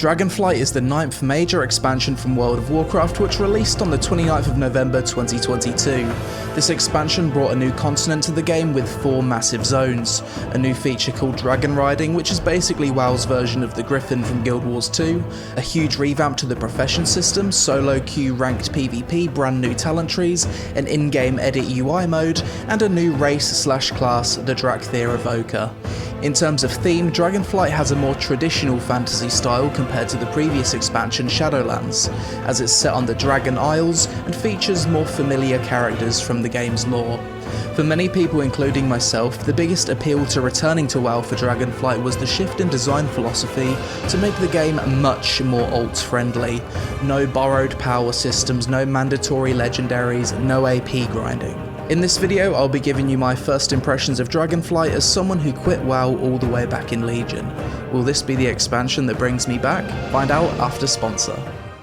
Dragonflight is the 9th major expansion from World of Warcraft, which released on the 29th of November 2022. This expansion brought a new continent to the game with 4 massive zones, a new feature called Dragon Riding, which is basically WoW's version of the Griffon from Guild Wars 2, a huge revamp to the profession system, solo queue ranked PvP, brand new talent trees, an in-game edit UI mode, and a new race/class, the Drakthir Evoker. In terms of theme, Dragonflight has a more traditional fantasy style compared to the previous expansion Shadowlands, as it's set on the Dragon Isles and features more familiar characters from the game's lore. For many people, including myself, the biggest appeal to returning to WoW for Dragonflight was the shift in design philosophy to make the game much more alt-friendly. No borrowed power systems, no mandatory legendaries, no AP grinding. In this video, I'll be giving you my first impressions of Dragonflight as someone who quit WoW all the way back in Legion. Will this be the expansion that brings me back? Find out after sponsor.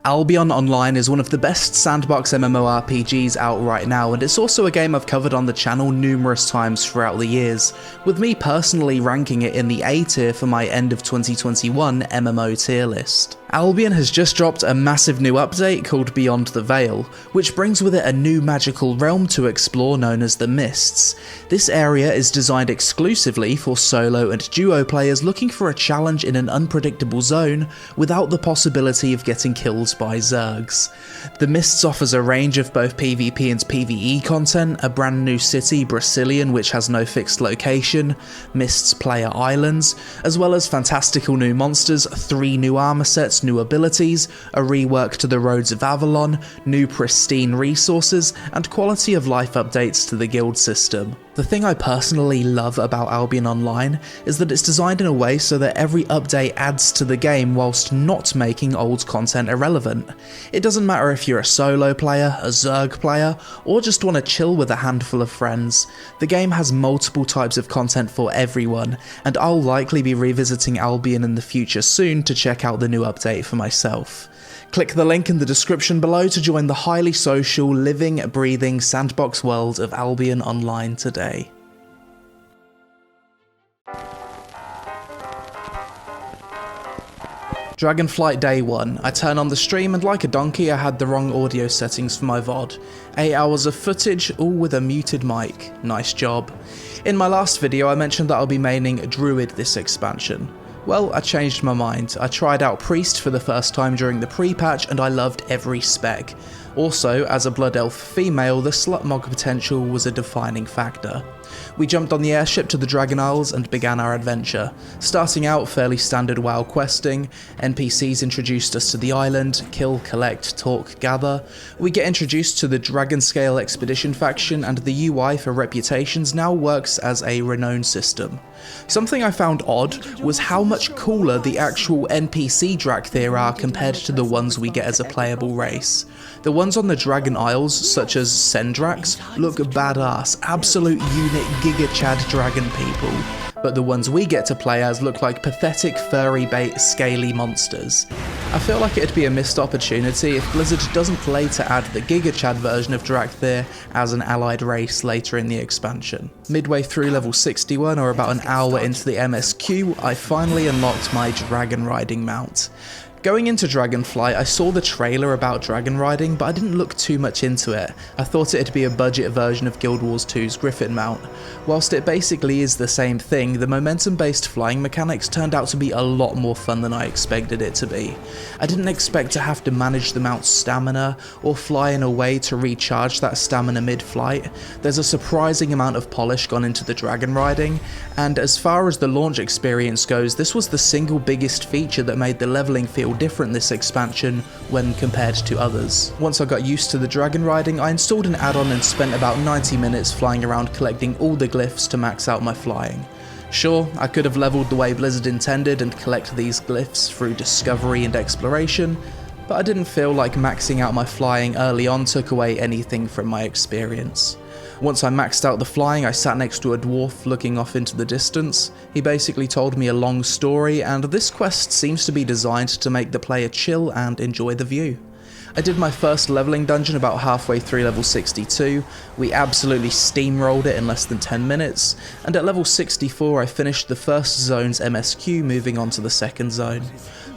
Albion Online is one of the best sandbox MMORPGs out right now, and it's also a game I've covered on the channel numerous times throughout the years, with me personally ranking it in the A tier for my end of 2021 MMO tier list. Albion has just dropped a massive new update called Beyond the Veil, which brings with it a new magical realm to explore known as the Mists. This area is designed exclusively for solo and duo players looking for a challenge in an unpredictable zone without the possibility of getting killed by Zergs. The Mists offers a range of both PvP and PvE content, a brand new city, Brazilian, which has no fixed location, Mists player islands, as well as fantastical new monsters, 3 new armor sets, new abilities, a rework to the Roads of Avalon, new pristine resources, and quality of life updates to the guild system. The thing I personally love about Albion Online is that it's designed in a way so that every update adds to the game whilst not making old content irrelevant. It doesn't matter if you're a solo player, a Zerg player, or just want to chill with a handful of friends. The game has multiple types of content for everyone, and I'll likely be revisiting Albion in the future soon to check out the new update for myself. Click the link in the description below to join the highly social, living, breathing sandbox world of Albion Online today. Dragonflight Day 1. I turn on the stream and like a donkey I had the wrong audio settings for my VOD. 8 hours of footage, all with a muted mic. Nice job. In my last video I mentioned that I'll be maining Druid this expansion. Well, I changed my mind. I tried out Priest for the first time during the pre-patch and I loved every spec. Also, as a Blood Elf female, the slutmog potential was a defining factor. We jumped on the airship to the Dragon Isles and began our adventure. Starting out fairly standard WoW questing, NPCs introduced us to the island, kill, collect, talk, gather. We get introduced to the Dragonscale Expedition faction and the UI for reputations now works as a renown system. Something I found odd was how much cooler the actual NPC Drakthir are compared to the ones we get as a playable race. The ones on the Dragon Isles, such as Sendrax, look badass, absolute unit Giga Chad dragon people, but the ones we get to play as look like pathetic furry bait scaly monsters. I feel like it'd be a missed opportunity if Blizzard doesn't later add the Giga Chad version of Drakthir as an allied race later in the expansion. Midway through level 61, or about an hour into the MSQ, I finally unlocked my dragon riding mount. Going into Dragonflight, I saw the trailer about dragon riding, but I didn't look too much into it. I thought it'd be a budget version of Guild Wars 2's Griffon mount. Whilst it basically is the same thing, the momentum-based flying mechanics turned out to be a lot more fun than I expected it to be. I didn't expect to have to manage the mount's stamina, or fly in a way to recharge that stamina mid-flight. There's a surprising amount of polish gone into the dragon riding, and as far as the launch experience goes, this was the single biggest feature that made the leveling feel different this expansion when compared to others. Once I got used to the dragon riding, I installed an add-on and spent about 90 minutes flying around collecting all the glyphs to max out my flying. Sure, I could have leveled the way Blizzard intended and collect these glyphs through discovery and exploration, but I didn't feel like maxing out my flying early on took away anything from my experience. Once I maxed out the flying, I sat next to a dwarf looking off into the distance. He basically told me a long story, and this quest seems to be designed to make the player chill and enjoy the view. I did my first leveling dungeon about halfway through level 62, we absolutely steamrolled it in less than 10 minutes, and at level 64 I finished the first zone's MSQ moving on to the second zone.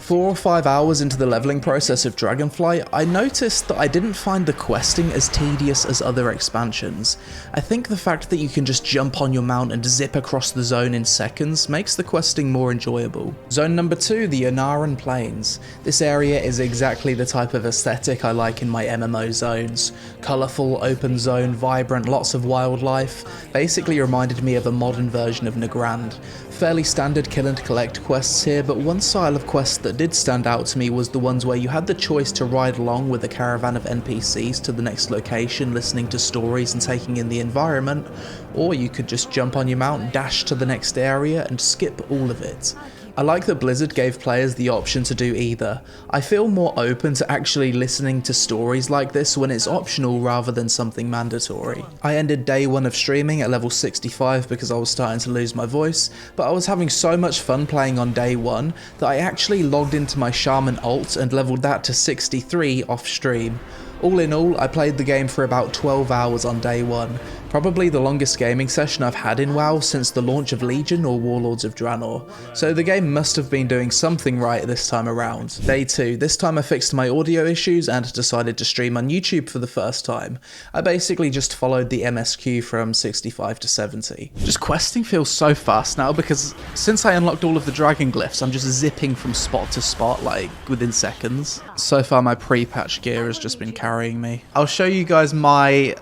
4 or 5 hours into the leveling process of Dragonflight, I noticed that I didn't find the questing as tedious as other expansions. I think the fact that you can just jump on your mount and zip across the zone in seconds makes the questing more enjoyable. Zone number 2, the Yanaran Plains. This area is exactly the type of aesthetic I like in my MMO zones. Colourful, open zone, vibrant, lots of wildlife. Basically reminded me of a modern version of Nagrand. Fairly standard kill and collect quests here, but one style of quest that did stand out to me was the ones where you had the choice to ride along with a caravan of NPCs to the next location, listening to stories and taking in the environment, or you could just jump on your mount, dash to the next area and skip all of it. I like that Blizzard gave players the option to do either. I feel more open to actually listening to stories like this when it's optional rather than something mandatory. I ended day 1 of streaming at level 65 because I was starting to lose my voice, but I was having so much fun playing on day 1 that I actually logged into my Shaman ult and leveled that to 63 off stream. All in all, I played the game for about 12 hours on day 1, probably the longest gaming session I've had in WoW since the launch of Legion or Warlords of Draenor, so the game must have been doing something right this time around. Day 2, this time I fixed my audio issues and decided to stream on YouTube for the first time. I basically just followed the MSQ from 65 to 70. Just questing feels so fast now because since I unlocked all of the dragon glyphs, I'm just zipping from spot to spot like within seconds. So far my pre-patch gear has just been carrying me. I'll show you guys my,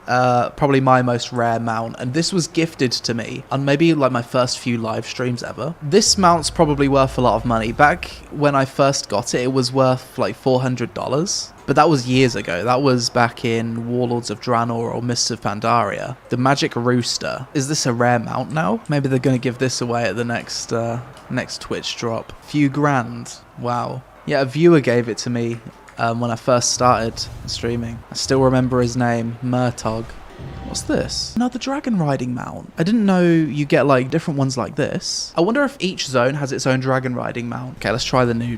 probably my most rare mount, and this was gifted to me on maybe like my first few live streams ever. This mount's probably worth a lot of money. Back when I first got it, it was worth like $400. But that was years ago. That was back in Warlords of Draenor or Mists of Pandaria. The Magic Rooster. Is this a rare mount now? Maybe they're going to give this away at the next Twitch drop. Few grand. Wow. Yeah, a viewer gave it to me when I first started streaming. I still remember his name, Murtog. What's this? Another dragon riding mount. I didn't know you get like different ones like this. I wonder if each zone has its own dragon riding mount. Okay, let's try the new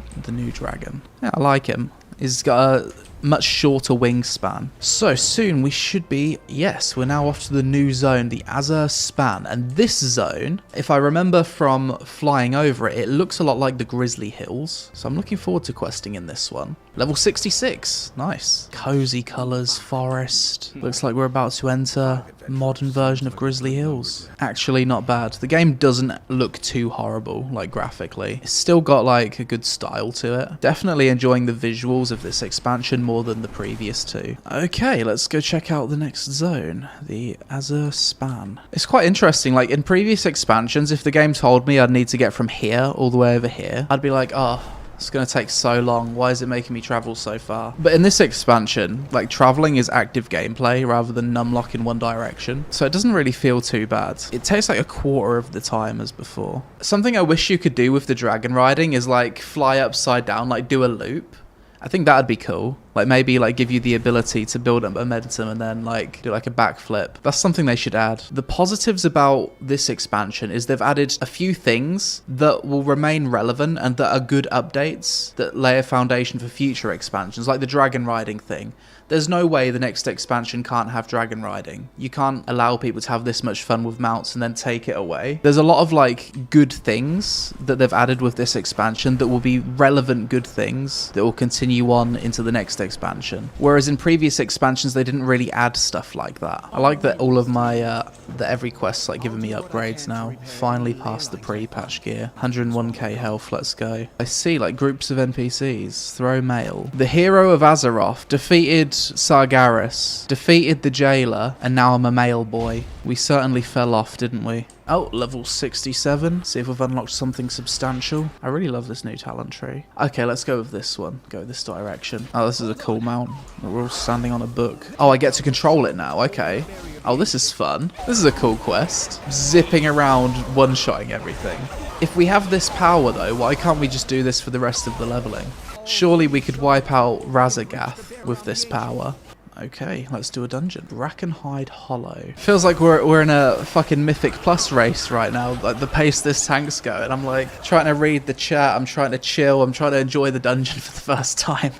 dragon. Yeah, I like him. He's got a much shorter wingspan. So soon we should be, yes, we're now off to the new zone, the Azur Span. And this zone, if I remember from flying over it, it looks a lot like the Grizzly Hills. So I'm looking forward to questing in this one. Level 66, nice. Cozy colours, forest. Looks like we're about to enter a modern version of Grizzly Hills. Actually not bad. The game doesn't look too horrible, like graphically. It's still got like a good style to it. Definitely enjoying the visuals of this expansion more than the previous two. Okay, let's go check out the next zone, the Azur Span. It's quite interesting, like in previous expansions, if the game told me I'd need to get from here all the way over here, I'd be like, oh, it's going to take so long. Why is it making me travel so far? But in this expansion, like traveling is active gameplay rather than numlock in one direction. So it doesn't really feel too bad. It takes like a quarter of the time as before. Something I wish you could do with the dragon riding is like fly upside down, like do a loop. I think that'd be cool. Like maybe like give you the ability to build up momentum and then like do like a backflip. That's something they should add. The positives about this expansion is they've added a few things that will remain relevant and that are good updates that lay a foundation for future expansions, like the dragon riding thing. There's no way the next expansion can't have dragon riding. You can't allow people to have this much fun with mounts and then take it away. There's a lot of like good things that they've added with this expansion that will be relevant good things that will continue on into the next expansion. Whereas in previous expansions, they didn't really add stuff like that. I like that all of my, that every quest's like giving me upgrades now. Finally passed the pre-patch gear. 101k health, let's go. I see like groups of NPCs. Throw mail. The hero of Azeroth defeated Sargeras, defeated the jailer, and now I'm a male boy. We certainly fell off, didn't we? Oh, level 67. See if we've unlocked something substantial. I really love this new talent tree. Okay, let's go with this one. Go this direction. Oh, this is a cool mount. We're all standing on a book. Oh, I get to control it now. Okay. Oh, this is fun. This is a cool quest. Zipping around, one-shotting everything. If we have this power, though, why can't we just do this for the rest of the leveling? Surely we could wipe out Razagath with this power. Okay, let's do a dungeon. Brackenhide Hollow. Feels like we're in a fucking Mythic Plus race right now. Like the pace this tank's going. I'm like trying to read the chat. I'm trying to chill. I'm trying to enjoy the dungeon for the first time.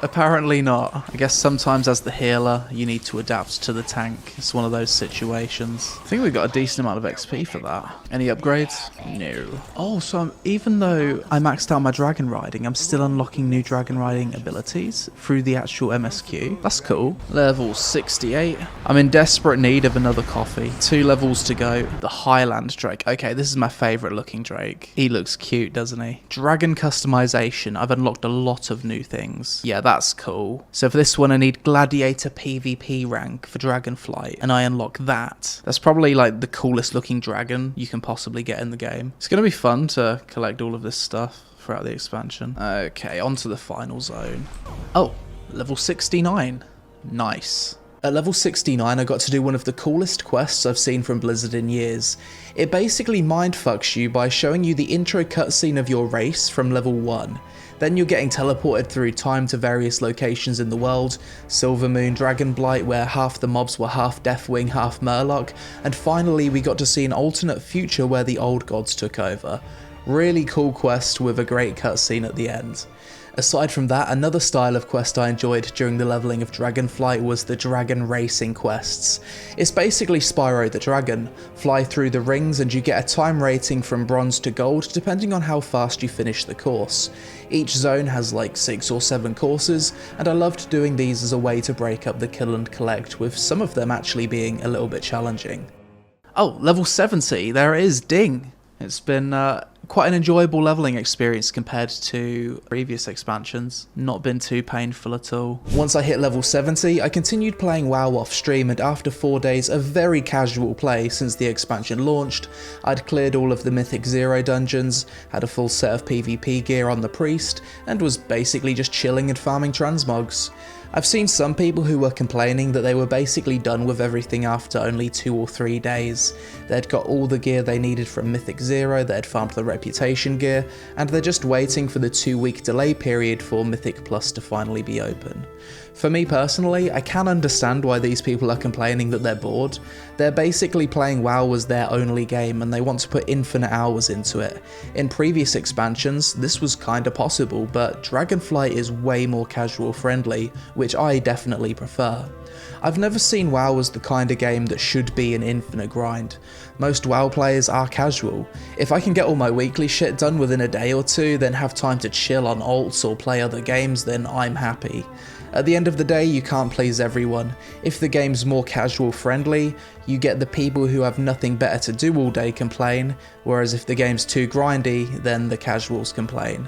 Apparently not. I guess sometimes as the healer, you need to adapt to the tank. It's one of those situations. I think we got a decent amount of XP for that. Any upgrades? No. Oh, so even though I maxed out my dragon riding, I'm still unlocking new dragon riding abilities through the actual MSQ. That's cool. Level 68. I'm in desperate need of another coffee. 2 levels to go. The Highland Drake. Okay, this is my favourite looking Drake. He looks cute, doesn't he? Dragon customization. I've unlocked a lot of new things. Yeah, that's cool. So for this one, I need Gladiator PvP rank for Dragonflight, and I unlock that. That's probably like the coolest looking dragon you can possibly get in the game. It's going to be fun to collect all of this stuff throughout the expansion. Okay, on to the final zone. Oh, level 69. Nice. At level 69, I got to do one of the coolest quests I've seen from Blizzard in years. It basically mindfucks you by showing you the intro cutscene of your race from level 1. Then you're getting teleported through time to various locations in the world, Silvermoon, Dragonblight, where half the mobs were half Deathwing, half Murloc, and finally we got to see an alternate future where the old gods took over. Really cool quest with a great cutscene at the end. Aside from that, another style of quest I enjoyed during the leveling of Dragonflight was the dragon racing quests. It's basically Spyro the Dragon. Fly through the rings and you get a time rating from bronze to gold depending on how fast you finish the course. Each zone has like 6 or 7 courses, and I loved doing these as a way to break up the kill and collect, with some of them actually being a little bit challenging. Oh, level 70, there it is, ding! It's been quite an enjoyable leveling experience compared to previous expansions. Not been too painful at all. Once I hit level 70, I continued playing WoW off stream, and after 4 days of very casual play since the expansion launched, I'd cleared all of the Mythic 0 dungeons, had a full set of PvP gear on the Priest, and was basically just chilling and farming transmogs. I've seen some people who were complaining that they were basically done with everything after only 2 or 3 days. They'd got all the gear they needed from Mythic 0, they'd farmed the reputation gear, and they're just waiting for the 2-week delay period for Mythic Plus to finally be open. For me personally, I can understand why these people are complaining that they're bored. They're basically playing WoW as their only game and they want to put infinite hours into it. In previous expansions, this was kinda possible, but Dragonflight is way more casual friendly, which I definitely prefer. I've never seen WoW as the kind of game that should be an infinite grind. Most WoW players are casual. If I can get all my weekly shit done within a day or 2, then have time to chill on alts or play other games, then I'm happy. At the end of the day, you can't please everyone. If the game's more casual friendly, you get the people who have nothing better to do all day complain, whereas if the game's too grindy, then the casuals complain.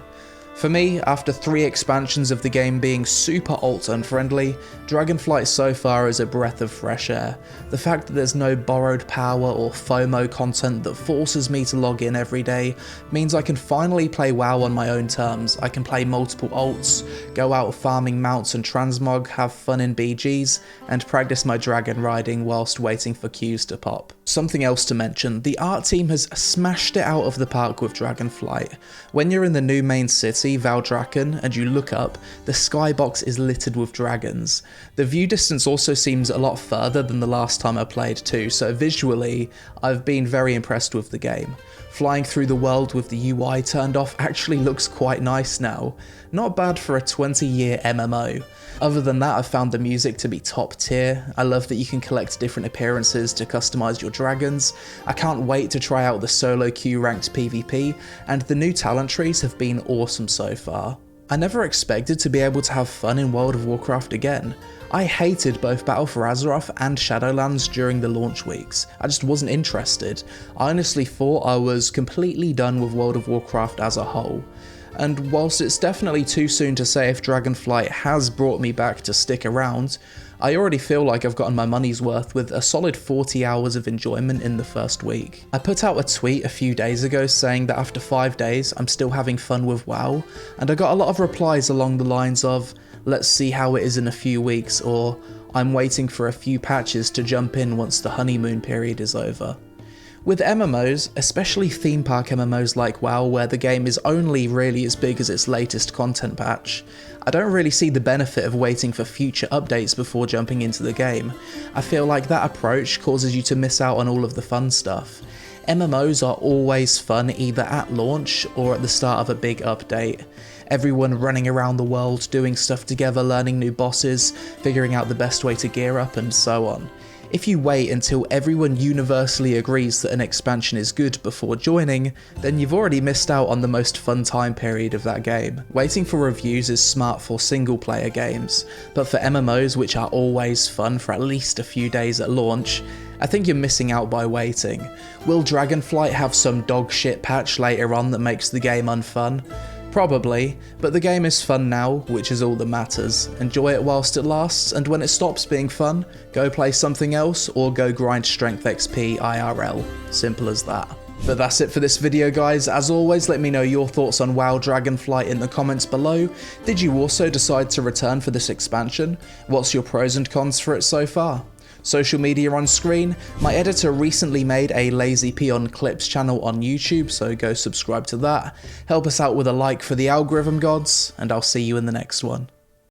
For me, after 3 expansions of the game being super alt unfriendly, Dragonflight so far is a breath of fresh air. The fact that there's no borrowed power or FOMO content that forces me to log in every day means I can finally play WoW on my own terms. I can play multiple alts, go out farming mounts and transmog, have fun in BGs, and practice my dragon riding whilst waiting for queues to pop. Something else to mention, the art team has smashed it out of the park with Dragonflight. When you're in the new main city, Valdrakken, and you look up, the skybox is littered with dragons. The view distance also seems a lot further than the last time I played too, so visually, I've been very impressed with the game. Flying through the world with the UI turned off actually looks quite nice now. Not bad for a 20-year MMO. Other than that, I've found the music to be top tier. I love that you can collect different appearances to customize your dragons. I can't wait to try out the solo queue ranked PvP, and the new talent trees have been awesome so far. I never expected to be able to have fun in World of Warcraft again. I hated both Battle for Azeroth and Shadowlands during the launch weeks. I just wasn't interested. I honestly thought I was completely done with World of Warcraft as a whole. And whilst it's definitely too soon to say if Dragonflight has brought me back to stick around, I already feel like I've gotten my money's worth with a solid 40 hours of enjoyment in the first week. I put out a tweet a few days ago saying that after 5 days I'm still having fun with WoW, and I got a lot of replies along the lines of, "Let's see how it is in a few weeks," or "I'm waiting for a few patches to jump in once the honeymoon period is over." With MMOs, especially theme park MMOs like WoW, where the game is only really as big as its latest content patch, I don't really see the benefit of waiting for future updates before jumping into the game. I feel like that approach causes you to miss out on all of the fun stuff. MMOs are always fun either at launch or at the start of a big update. Everyone running around the world, doing stuff together, learning new bosses, figuring out the best way to gear up, and so on. If you wait until everyone universally agrees that an expansion is good before joining, then you've already missed out on the most fun time period of that game. Waiting for reviews is smart for single player games, but for MMOs, which are always fun for at least a few days at launch, I think you're missing out by waiting. Will Dragonflight have some dog shit patch later on that makes the game unfun? Probably, but the game is fun now, which is all that matters. Enjoy it whilst it lasts, and when it stops being fun, go play something else or go grind strength XP IRL. Simple as that. But that's it for this video, guys. As always, let me know your thoughts on WoW Dragonflight in the comments below. Did you also decide to return for this expansion? What's your pros and cons for it so far? Social media on screen. My editor recently made a LazyPeon Clips channel on YouTube, so go subscribe to that. Help us out with a like for the algorithm gods, and I'll see you in the next one.